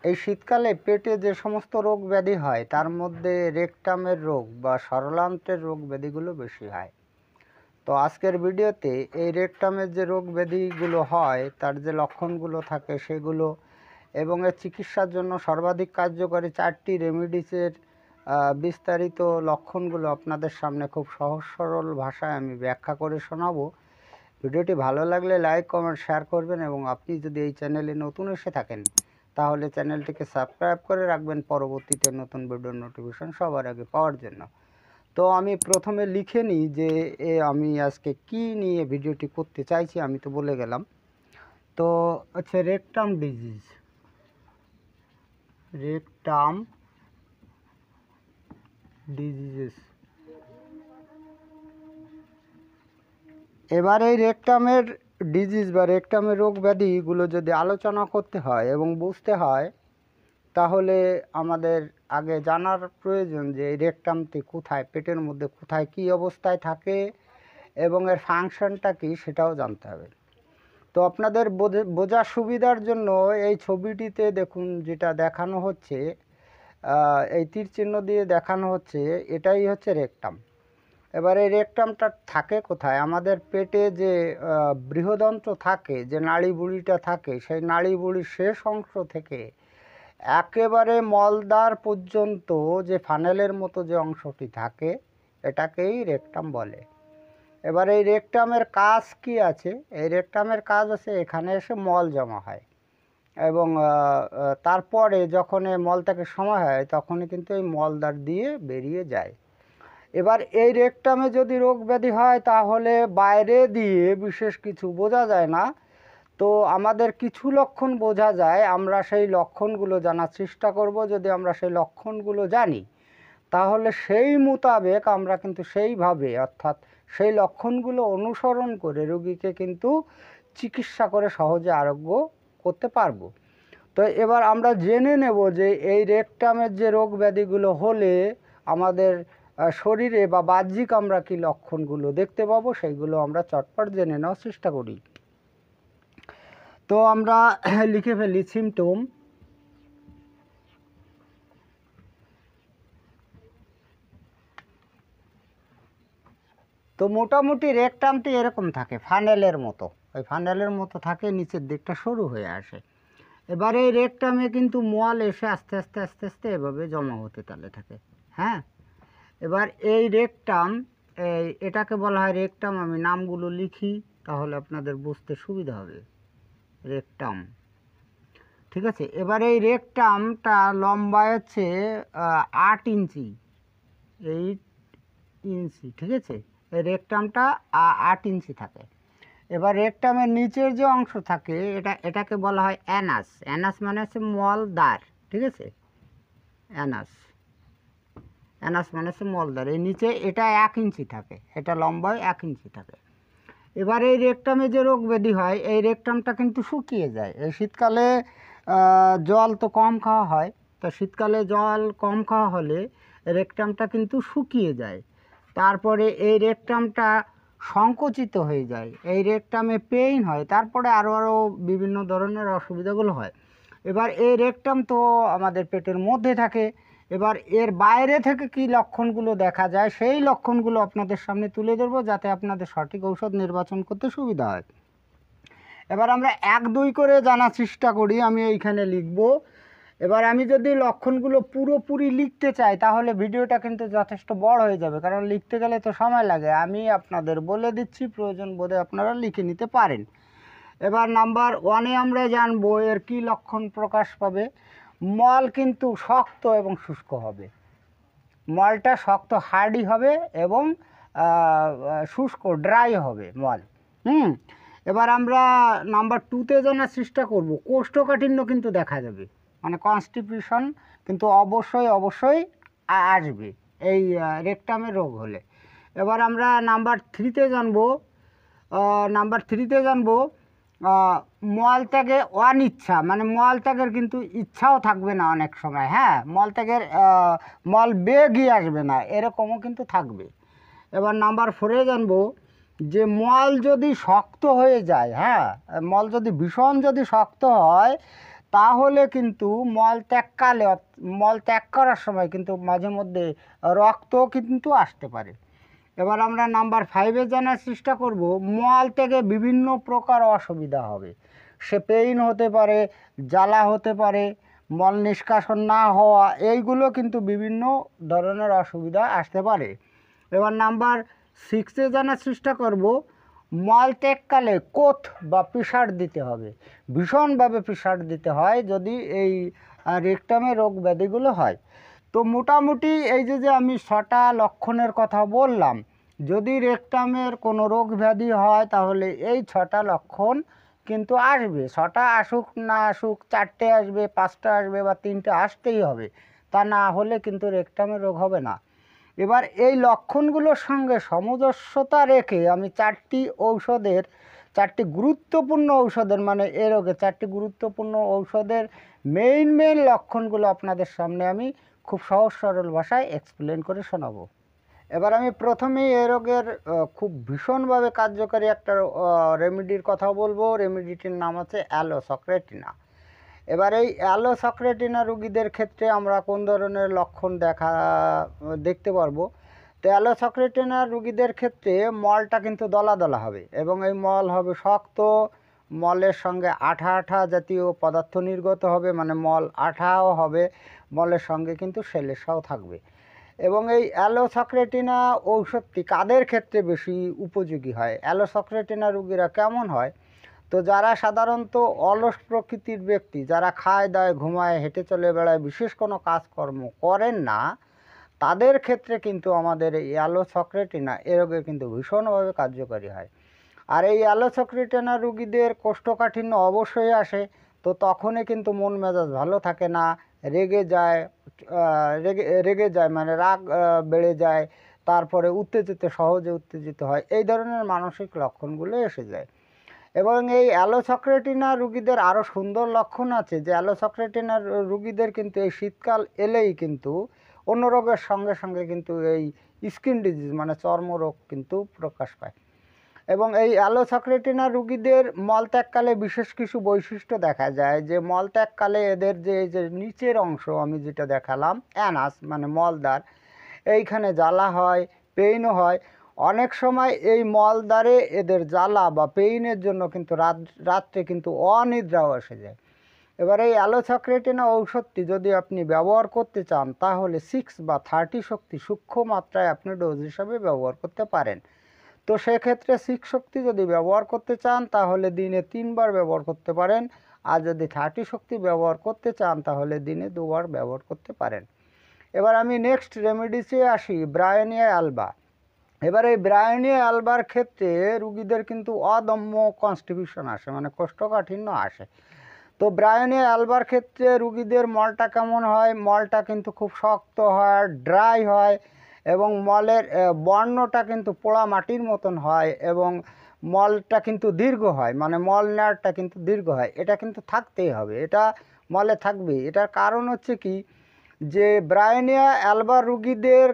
এই শীতকালে পেটে যে সমস্ত রোগ ব্যাধি হয় তার মধ্যে রেকটামের রোগ বা সরলান্ত্রের রোগ ব্যাধিগুলো বেশি হয়। তো আজকের ভিডিওতে এই রেকটামের যে রোগ ব্যাধিগুলো হয় তার যে লক্ষণগুলো থাকে সেগুলো এবং এর চিকিৎসার জন্য সর্বাধিক কার্যকরী 4টি রেমিডিসের বিস্তারিত লক্ষণগুলো আপনাদের সামনে খুব সহজ সরল ভাষায় আমি ব্যাখ্যা করে শোনাবো। ভিডিওটি ভালো লাগলে লাইক কমেন্ট শেয়ার করবেন এবং আপনি যদি এই চ্যানেলে নতুন এসে থাকেন তাহলে চ্যানেলটিকে সাবস্ক্রাইব করে রাখবেন পরবর্তীতে নতুন ভিডিওর নোটিফিকেশন সবার আগে পাওয়ার জন্য। তো আমি প্রথমে লিখে নিই যে আমি আজকে কি নিয়ে ভিডিওটি করতে চাইছি, আমি তো বলে গেলাম। তো আচ্ছা, রেকটাম ডিজিজেস। এবার এই রেকটামের ডিজিজ বা রেকটামের রোগ ব্যাধিগুলো যদি আলোচনা করতে হয় এবং বুঝতে হয় তাহলে আমাদের আগে জানার প্রয়োজন যে এই রেকটামটি কোথায়, পেটের মধ্যে কোথায় কী অবস্থায় থাকে এবং এর ফাংশনটা কী সেটাও জানতে হবে। তো আপনাদের বোঝার সুবিধার জন্য এই ছবিটিতে দেখুন যেটা দেখানো হচ্ছে, এই তীর চিহ্ন দিয়ে দেখানো হচ্ছে, এটাই হচ্ছে রেকটাম। এবার এই রেকটামটা থাকে কোথায়? আমাদের পেটে যে বৃহদন্ত্র থাকে, যে নাড়িভুঁড়িটা থাকে, সেই নাড়িভুঁড়ির শেষ অংশ থেকে একেবারে মলদ্বার পর্যন্ত যে ফানেলের মতো যে অংশটি থাকে এটাকেই রেকটাম বলে। এবার এই রেকটামের কাজ কি আছে? এই রেকটামের কাজ আছে এখানে এসে মল জমা হয় এবং তারপরে যখন এই মলটাকে সময় হয় তখনই কিন্তু এই মলদ্বার দিয়ে বেরিয়ে যায়। এবার এই রেকটামে যদি রোগ ব্যাধি হয় তাহলে বাইরে দিয়ে বিশেষ কিছু বোঝা যায় না, তো আমাদের কিছু লক্ষণ বোঝা যায়। আমরা সেই লক্ষণগুলো জানার চেষ্টা করব। যদি আমরা সেই লক্ষণগুলো জানি তাহলে সেই মোতাবেক আমরা কিন্তু সেইভাবে, অর্থাৎ সেই লক্ষণগুলো অনুসরণ করে রোগীকে কিন্তু চিকিৎসা করে সহজে আরোগ্য করতে পারবো। তো এবার আমরা জেনে নেব যে এই রেকটামের যে রোগ ব্যাধিগুলো হলে আমাদের শরীরে বা বাহ্যিক আমরা কি লক্ষণগুলো দেখতে পাবো সেইগুলো আমরা চটপট জেনে নেওয়ার চেষ্টা করি। তো আমরা লিখে ফেলি সিমটম। তো মোটামুটি রেকটামটি এরকম থাকে, ফানেলের মতো, ওই ফানেলের মতো থাকে, নিচের দিকটা সরু হয়ে আসে। এবার এই রেকটামে কিন্তু মল এসে আস্তে আস্তে আস্তে আস্তে এভাবে জমা হতে তালে থাকে। হ্যাঁ, এবার এই রেকটাম, এটাকে বলা হয় রেকটাম। আমি নামগুলো লিখি তাহলে আপনাদের বুঝতে সুবিধা হবে। রেকটাম, ঠিক আছে। এবার এই রেকটামটা লম্বা হচ্ছে 8 ইঞ্চি, 8 ইঞ্চি, ঠিক আছে। এই রেকটামটা 8 ইঞ্চি থাকে। এবার রেকটামের নিচের যে অংশ থাকে এটাকে বলা হয় অ্যানাস। অ্যানাস মানে হচ্ছে মলদ্বার, ঠিক আছে। অ্যানাস মানে হচ্ছে মলদ্বার। এই নিচে এটা 1 ইঞ্চি থাকে, এটা লম্বায় 1 ইঞ্চি থাকে। এবার এই রেকটামে যে রোগ ব্যাধি হয় এই রেকটামটা কিন্তু শুকিয়ে যায়। এই শীতকালে জল তো কম খাওয়া হয়, তো শীতকালে জল কম খাওয়া হলে রেকটামটা কিন্তু শুকিয়ে যায়। তারপরে এই রেকটামটা সংকুচিত হয়ে যায়, এই রেকটামে পেইন হয়, তারপরে আরও বিভিন্ন ধরনের অসুবিধাগুলো হয়। এবার এই রেকটাম তো আমাদের পেটের মধ্যে থাকে। এবার এর বাইরে থেকে কি লক্ষণগুলো দেখা যায় সেই লক্ষণগুলো আপনাদের সামনে তুলে ধরবো যাতে আপনাদের সঠিক ঔষধ নির্বাচন করতে সুবিধা হয়। এবার আমরা 1-2 করে জানার চেষ্টা করি, আমি এইখানে লিখব। এবার আমি যদি লক্ষণগুলো পুরোপুরি লিখতে চাই তাহলে ভিডিওটা কিন্তু যথেষ্ট বড় হয়ে যাবে, কারণ লিখতে গেলে তো সময় লাগে। আমি আপনাদের বলে দিচ্ছি, প্রয়োজন বোধে আপনারা লিখে নিতে পারেন। এবার নাম্বার 1-এ আমরা জানবো এর কি লক্ষণ প্রকাশ পাবে। মল কিন্তু শক্ত এবং শুষ্ক হবে, মলটা শক্ত হার্ডি হবে এবং শুষ্ক ড্রাই হবে মল। এবার আমরা নাম্বার 2-তে জানার চেষ্টা করব। কোষ্ঠকাঠিন্য কিন্তু দেখা যাবে, মানে কনস্টিপেশন কিন্তু অবশ্যই আসবে এই রেকটামের রোগ হলে। এবার আমরা নাম্বার 3-তে জানবো। মলত্যাগে অনিচ্ছা, মানে মলত্যাগের কিন্তু ইচ্ছাও থাকবে না অনেক সময়। হ্যাঁ, মলত্যাগের মল বেগই আসবে না, এরকমও কিন্তু থাকবে। এবার নাম্বার 4-এ জানবো যে মল যদি শক্ত হয়ে যায়, হ্যাঁ, মল যদি ভীষণ শক্ত হয় তাহলে কিন্তু মল ত্যাগ করার সময় কিন্তু মাঝে মধ্যে রক্ত কিন্তু আসতে পারে। এবার আমরা নাম্বার 5-এ জানার চেষ্টা করব, মল থেকে বিভিন্ন প্রকার অসুবিধা হবে। সে পেইন হতে পারে, জ্বালা হতে পারে, মল নিষ্কাশন না হওয়া, এইগুলো কিন্তু বিভিন্ন ধরনের অসুবিধা আসতে পারে। এবার নাম্বার 6-এ জানার চেষ্টা করব, মল ত্যাগকালে কোথ বা পিসার দিতে হবে। ভীষণভাবে পিসার দিতে হয় যদি এই রেকটামে রোগ ব্যাধিগুলো হয়। তো মোটামুটি এই যে আমি 6টা লক্ষণের কথা বললাম, যদি রেকটামের কোনো রোগ ব্যাধি হয় তাহলে এই 6টা লক্ষণ কিন্তু আসবে। 6টা আসুক না আসুক, 4টে আসবে, 5টা আসবে বা 3টে আসতেই হবে, তা না হলে কিন্তু রেকটামের রোগ হবে না। এবার এই লক্ষণগুলোর সঙ্গে সামঞ্জস্যতা রেখে আমি 4টি গুরুত্বপূর্ণ ঔষধের, মানে এ রোগে 4টি গুরুত্বপূর্ণ ঔষধের মেইন লক্ষণগুলো আপনাদের সামনে আমি খুব সহজ সরল ভাষায় এক্সপ্লেন করে শোনাবো। এবার আমি প্রথমেই এ রোগের খুব ভীষণভাবে কার্যকারী একটা রেমেডির কথা বলবো। রেমেডিটির নাম হচ্ছে অ্যালোসক্রেটিনা। এবার এই অ্যালোসক্রেটিনা রোগীদের ক্ষেত্রে আমরা কোন ধরনের লক্ষণ দেখতে পারবো। তো অ্যালোসক্রেটিনা রোগীদের ক্ষেত্রে মলটা কিন্তু দলা দলা হবে এবং এই মল হবে শক্ত, মলের সঙ্গে আঠা আঠা জাতীয় পদার্থ নির্গত হবে, মানে মল আঠাও হবে, মলের সঙ্গে কিন্তু সেলেসাও থাকবে। এবং এই অ্যালোসক্রেটিনা ঔষধটি কাদের ক্ষেত্রে বেশি উপযোগী হয়? অ্যালোসক্রেটিনা রোগীরা কেমন হয়? তো যারা সাধারণত অলস প্রকৃতির ব্যক্তি, যারা খায় দায় ঘুমায় হেঁটে চলে বেড়ায়, বিশেষ কোনো কাজকর্ম করেন না, তাদের ক্ষেত্রে কিন্তু আমাদের এই অ্যালোসক্রেটিনা এ রোগে কিন্তু ভীষণভাবে কার্যকারী হয়। আর এই অ্যালোসক্রেটিনা রোগীদের কোষ্ঠকাঠিন্য অবশ্যই আসে। তো তখনই কিন্তু মন মেজাজ ভালো থাকে না, রেগে যায়, রেগে যায় মানে রাগ বেড়ে যায়, তারপরে সহজে উত্তেজিত হয়, এই ধরনের মানসিক লক্ষণগুলো এসে যায়। এবং এই অ্যালোসক্রেটিনা রোগীদের আরও সুন্দর লক্ষণ আছে, যে অ্যালোসক্রেটিনা রোগীদের কিন্তু এই শীতকাল এলেই কিন্তু অন্য রোগের সঙ্গে সঙ্গে কিন্তু এই স্কিন ডিজিজ মানে চর্মরোগ কিন্তু প্রকাশ পায়। এবং এই অ্যালোসক্রেটিনা রোগীদের মলত্যাগকালে বিশেষ কিছু বৈশিষ্ট্য দেখা যায়, যে মলত্যাগকালে এদের যে নিচের অংশ আমি যেটা দেখালাম, অ্যানাস মানে মলদ্বার, এইখানে জ্বালা হয়, পেইনও হয়। অনেক সময় এই মলদ্বারে এদের জ্বালা বা পেইনের জন্য কিন্তু রাত্রে কিন্তু অনিদ্রাও এসে যায়। এবার এই অ্যালোসক্রেটিনা ঔষধটি যদি আপনি ব্যবহার করতে চান তাহলে 6 বা 30 শক্তি সূক্ষ্ম মাত্রায় আপনি ডোজ হিসাবে ব্যবহার করতে পারেন। তো সেক্ষেত্রে 6 শক্তি যদি ব্যবহার করতে চান তাহলে দিনে 3 বার ব্যবহার করতে পারেন, আর যদি 30 শক্তি ব্যবহার করতে চান তাহলে দিনে 2 বার ব্যবহার করতে পারেন। এবার আমি নেক্সট রেমেডিসে আসি, ব্রায়োনিয়া অ্যালবা। এবার এই ব্রায়োনিয়া অ্যালবার ক্ষেত্রে রুগীদের কিন্তু অদম্য কনস্টিটিউশন আসে, মানে কোষ্ঠকাঠিন্য আসে। তো ব্রায়োনিয়া অ্যালবার ক্ষেত্রে রুগীদের মলটা কেমন হয়? মলটা কিন্তু খুব শক্ত হয়, ড্রাই হয়, এবং মলের বর্ণটা কিন্তু পোড়া মাটির মতন হয়, এবং মলটা কিন্তু দীর্ঘ হয়, মানে মল নেয়ারটা কিন্তু দীর্ঘ হয়। এটা কিন্তু থাকতেই হবে, এটা মলে থাকবেই। এটার কারণ হচ্ছে কি, যে ব্রায়োনিয়া অ্যালবার রুগীদের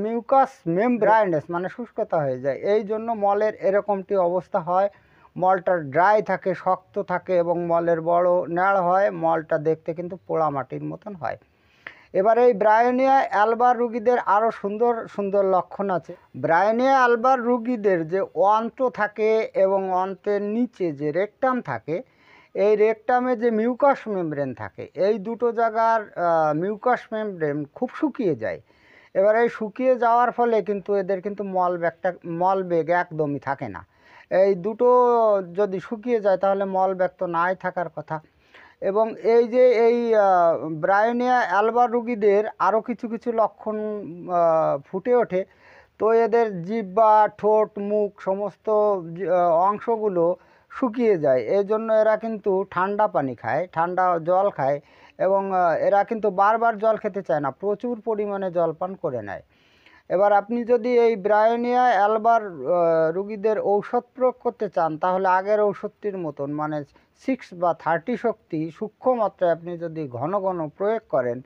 মিউকাস মেমব্রাইনাস মানে শুষ্কতা হয়ে যায়, এই জন্য মলের এরকমটি অবস্থা হয়। মলটা ড্রাই থাকে, শক্ত থাকে, এবং মলের বড় নেড় হয়, মলটা দেখতে কিন্তু পোড়া মাটির মতন হয়। এবার এই ব্রায়োনিয়া অ্যালবার রুগীদের আরও সুন্দর সুন্দর লক্ষণ আছে। ব্রায়োনিয়া অ্যালবার রুগীদের যে অন্ত্র থাকে এবং অন্ত্রের নিচে যে রেকটাম থাকে, এই রেকটামে যে মিউকাস মেমব্রেন থাকে, এই দুটো জায়গার মিউকাস মেমব্রেন খুব শুকিয়ে যায়। এবার এই শুকিয়ে যাওয়ার ফলে কিন্তু এদের কিন্তু মলবেগ একদমই থাকে না। এই দুটো যদি শুকিয়ে যায় তাহলে মলবেগ তো নাই থাকার কথা। এবং এই ব্রায়োনিয়া অ্যালবার রুগীদের আরও কিছু কিছু লক্ষণ ফুটে ওঠে। তো এদের জিহ্বা, ঠোঁট, মুখ সমস্ত অংশগুলো শুকিয়ে যায়। এই জন্য এরা কিন্তু ঠান্ডা পানি খায়, ঠান্ডা জল খায়, এবং এরা কিন্তু বারবার জল খেতে চায় না, প্রচুর পরিমাণে জল পান করে নেয়। এবার আপনি যদি এই ব্রায়োনিয়া অ্যালবার রুগীদের ঔষধ প্রয়োগ করতে চান তাহলে আগের ঔষধটির মতন, মানে 6 বা 30 শক্তি সূক্ষ্ম মাত্রায় আপনি যদি ঘন ঘন প্রয়োগ করেন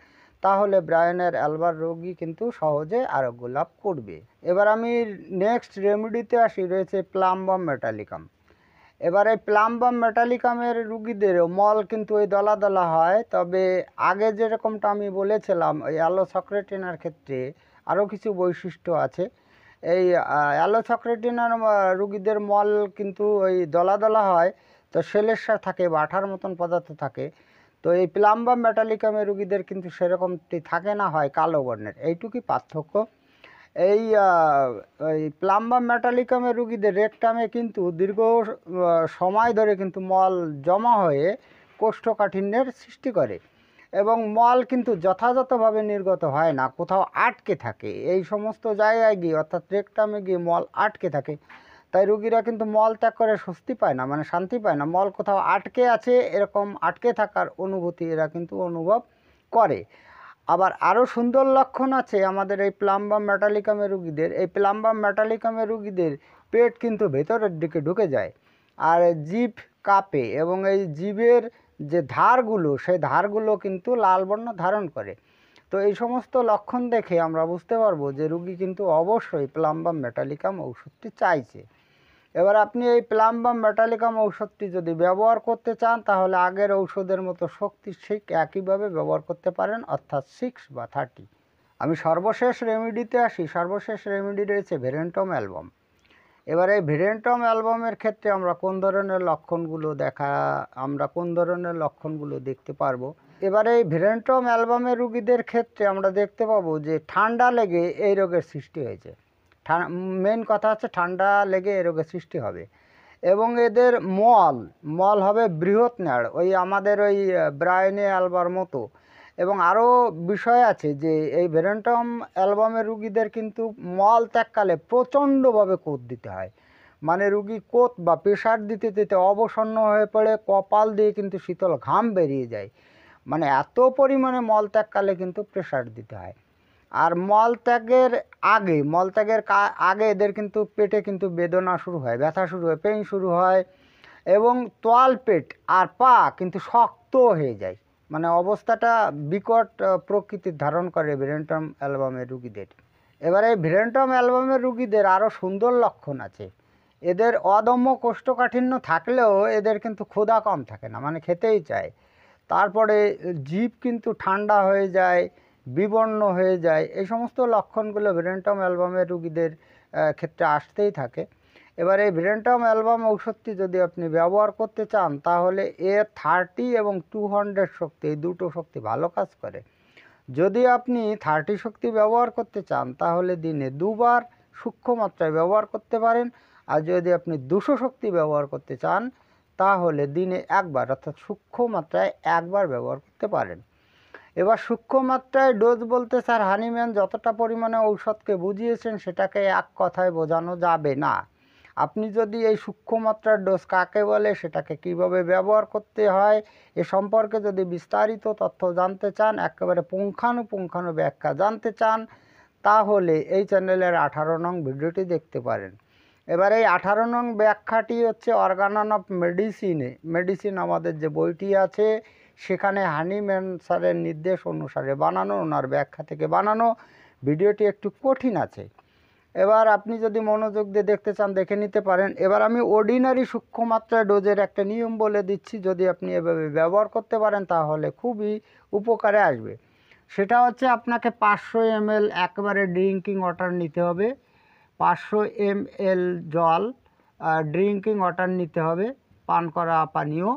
তাহলে ব্রায়োনিয়া অ্যালবার রোগী কিন্তু সহজে আরোগ্য লাভ করবে। এবার আমি নেক্সট রেমেডিতে আসি, রয়েছে প্লাম্বাম মেটালিকাম। এবার এই প্লাম্বাম মেটালিকামের রুগীদেরও মল কিন্তু ওই দলা দলা হয়, তবে আগে যেরকমটা আমি বলেছিলাম ওই অ্যালোসক্রেটিনার ক্ষেত্রে আরও কিছু বৈশিষ্ট্য আছে। এই অ্যালোসক্রেটিনার রুগীদের মল কিন্তু ওই দলা দলা হয়, তো সেলেসার থাকে বা আঠার মতন পদার্থ থাকে। তো এই প্লাম্বাম মেটালিকামের রুগীদের কিন্তু সেরকমটি থাকে না, হয় কালো বর্ণের, এইটুকুই পার্থক্য। এই ওই প্লাম্বাম মেটালিকামের রুগীদের রেকটামে কিন্তু দীর্ঘ সময় ধরে কিন্তু মল জমা হয়ে কোষ্ঠকাঠিন্যের সৃষ্টি করে এবং মল কিন্তু যথাযথভাবে নির্গত হয় না, কোথাও আটকে থাকে। এই সমস্ত জায়গায় গিয়ে অর্থাৎ রেকটামে গিয়ে মল আটকে থাকে, তাই রুগীরা কিন্তু মল ত্যাগ করে স্বস্তি পায় না, মানে শান্তি পায় না। মল কোথাও আটকে আছে, এরকম আটকে থাকার অনুভূতি এরা কিন্তু অনুভব করে। আবার আরও সুন্দর লক্ষণ আছে আমাদের এই প্লাম্বাম মেটালিকামের রুগীদের। এই প্লাম্বাম মেটালিকামের রুগীদের পেট কিন্তু ভেতরের দিকে ঢুকে যায় আর জিভ কাঁপে এবং এই জিভের যে ধারগুলো সেই ধারগুলো কিন্তু লাল বর্ণ ধারণ করে। তো এই সমস্ত লক্ষণ দেখে আমরা বুঝতে পারবো যে রুগী কিন্তু অবশ্যই প্লাম্বাম মেটালিকাম ঔষধটি চাইছে। এবার আপনি এই প্লাম্বাম মেটালিকাম ঔষধটি যদি ব্যবহার করতে চান তাহলে আগের ঔষধের মতো শক্তি ঠিক একইভাবে ব্যবহার করতে পারেন, অর্থাৎ 6 বা 30। আমি সর্বশেষ রেমেডিতে আসি। সর্বশেষ রেমেডি রয়েছে ভেরেন্টম অ্যালবাম। এবার এই ভেরেন্টম অ্যালবামের ক্ষেত্রে আমরা কোন ধরনের লক্ষণগুলো দেখতে পারবো। এবারে এই ভেরেন্টম অ্যালবামের রুগীদের ক্ষেত্রে আমরা দেখতে পাবো যে ঠান্ডা লেগে এই রোগের সৃষ্টি হয়েছে। মেন কথা হচ্ছে ঠান্ডা লেগে এই রোগের সৃষ্টি হবে এবং এদের মল হবে বৃহৎ নাড়, ওই আমাদের ওই ব্রায়নে অ্যালবার মতো। এবং আরও বিষয় আছে যে এই ভেরেন্টম অ্যালবামের রুগীদের কিন্তু মল ত্যাগকালে প্রচণ্ডভাবে কোদ দিতে হয়, মানে রুগী কোদ বা প্রেশার দিতে দিতে অবসন্ন হয়ে পড়ে, কপাল দিয়ে কিন্তু শীতল ঘাম বেরিয়ে যায়, মানে এত পরিমাণে মল ত্যাগকালে কিন্তু প্রেশার দিতে হয়। আর মলত্যাগের আগে এদের কিন্তু পেটে কিন্তু বেদনা শুরু হয়, ব্যথা শুরু হয়, পেইন শুরু হয় এবং তোয়াল পেট আর পা কিন্তু শক্ত হয়ে যায়, মানে অবস্থাটা বিকট প্রকৃতির ধারণ করে ভেরেন্টম অ্যালবামের রুগীদের। এবারে ভেরেন্টম অ্যালবামের রুগীদের আরও সুন্দর লক্ষণ আছে। এদের অদম্য কোষ্ঠকাঠিন্য থাকলেও এদের কিন্তু ক্ষুধা কম থাকে না, মানে খেতেই চায়। তারপরে জিভ কিন্তু ঠান্ডা হয়ে যায়, বিবর্ণ হয়ে যায়। এই সমস্ত লক্ষণগুলো ভেরেন্টম অ্যালবামের রুগীদের ক্ষেত্রে আসতেই থাকে। এবার এই ভেরেন্টম অ্যালবাম ঔষধটি যদি আপনি ব্যবহার করতে চান তাহলে এর 30 এবং 200 শক্তি, এই দুটো শক্তি ভালো কাজ করে। যদি আপনি 30 শক্তি ব্যবহার করতে চান তাহলে দিনে 2 বার সূক্ষ্ম মাত্রায় ব্যবহার করতে পারেন, আর যদি আপনি 200 শক্তি ব্যবহার করতে চান তাহলে দিনে 1 বার অর্থাৎ সূক্ষ্ম মাত্রায় 1 বার ব্যবহার করতে পারেন। এবার সূক্ষ্ম মাত্রায় ডোজ বলতে স্যার হানিম্যান যতটা পরিমাণে ঔষধকে বুঝিয়েছেন সেটাকে এক কথায় বোঝানো যাবে না। আপনি যদি এই সূক্ষ্ম মাত্রার ডোজ কাকে বলে, সেটাকে কিভাবে ব্যবহার করতে হয় এ সম্পর্কে যদি বিস্তারিত তথ্য জানতে চান, একেবারে পুঙ্খানুপুঙ্খানু ব্যাখ্যা জানতে চান, তাহলে এই চ্যানেলের 18 নং ভিডিওটি দেখতে পারেন। এবার এই 18 নং ব্যাখ্যাটি হচ্ছে অর্গানন অফ মেডিসিন আমাদের যে বইটি আছে সেখানে হানিম্যান স্যারের নির্দেশ অনুসারে বানানো, ওনার ব্যাখ্যা থেকে বানানো। ভিডিওটি একটু কঠিন আছে, এবার আপনি যদি মনোযোগ দিয়ে দেখতে চান দেখে নিতে পারেন। এবার আমি অর্ডিনারি সূক্ষ্ম মাত্রায় ডোজের একটা নিয়ম বলে দিচ্ছি, যদি আপনি এভাবে ব্যবহার করতে পারেন তাহলে খুবই উপকারে আসবে। সেটা হচ্ছে আপনাকে 500 ml একবারে ড্রিঙ্কিং ওয়াটার নিতে হবে, 500 ml জল ড্রিঙ্কিং ওয়াটার নিতে হবে, পান করা পানীয়।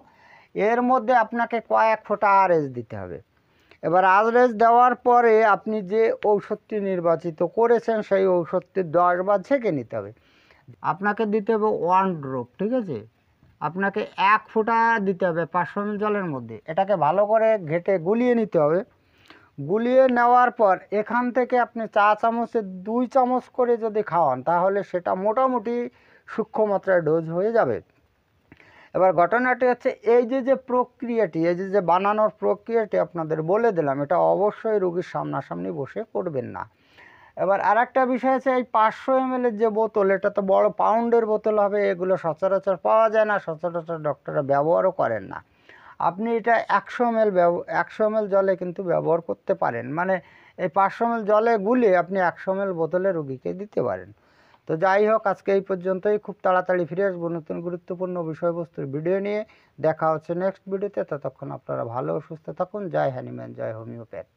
এর মধ্যে আপনাকে কয়েক ফোঁটা আরএস দিতে হবে। এবার আরএস দেওয়ার পরে আপনি যে ঔষধটি নির্বাচিত করেছেন সেই ঔষধটি 10 বার ছেঁকে নিতে হবে। আপনাকে দিতে হবে 1 ড্রপ, ঠিক আছে? আপনাকে 1 ফোঁটা দিতে হবে 500 ml জলের মধ্যে। এটাকে ভালো করে ঘেটে গুলিয়ে নিতে হবে। গুলিয়ে নেওয়ার পর এখান থেকে আপনি চা চামচে 2 চামচ করে যদি খাওয়ান তাহলে সেটা মোটামুটি সূক্ষ্ম মাত্রায় ডোজ হয়ে যাবে। এবার ঘটনাটি হচ্ছে এই যে প্রক্রিয়াটি, এই যে বানানোর প্রক্রিয়াটি আপনাদের বলে দিলাম, এটা অবশ্যই রোগীর সামনাসামনি বসে করবেন না। এবার আরেকটা বিষয় আছে, এই 500 ml যে বোতল, এটা তো বড় পাউন্ডের বোতল হবে, এগুলো সচরাচর পাওয়া যায় না, সচরাচর ডক্টররা ব্যবহারও করেন না। আপনি এটা 100 ml জলে কিন্তু ব্যবহার করতে পারেন, মানে এই 500 ml জলে গুলে আপনি 100 ml বোতলে রোগীকে দিতে পারেন। তো তো যাই হোক, আজকে এই পর্যন্তই। খুব তাড়াতাড়ি ফিরে আসবো নতুন গুরুত্বপূর্ণ বিষয়বস্তুর ভিডিও নিয়ে। দেখা হচ্ছে নেক্সট ভিডিওতে। ততক্ষণ আপনারা ভালো ও সুস্থ থাকুন। জয় হ্যানিম্যান, জয় হোমিওপ্যাথ।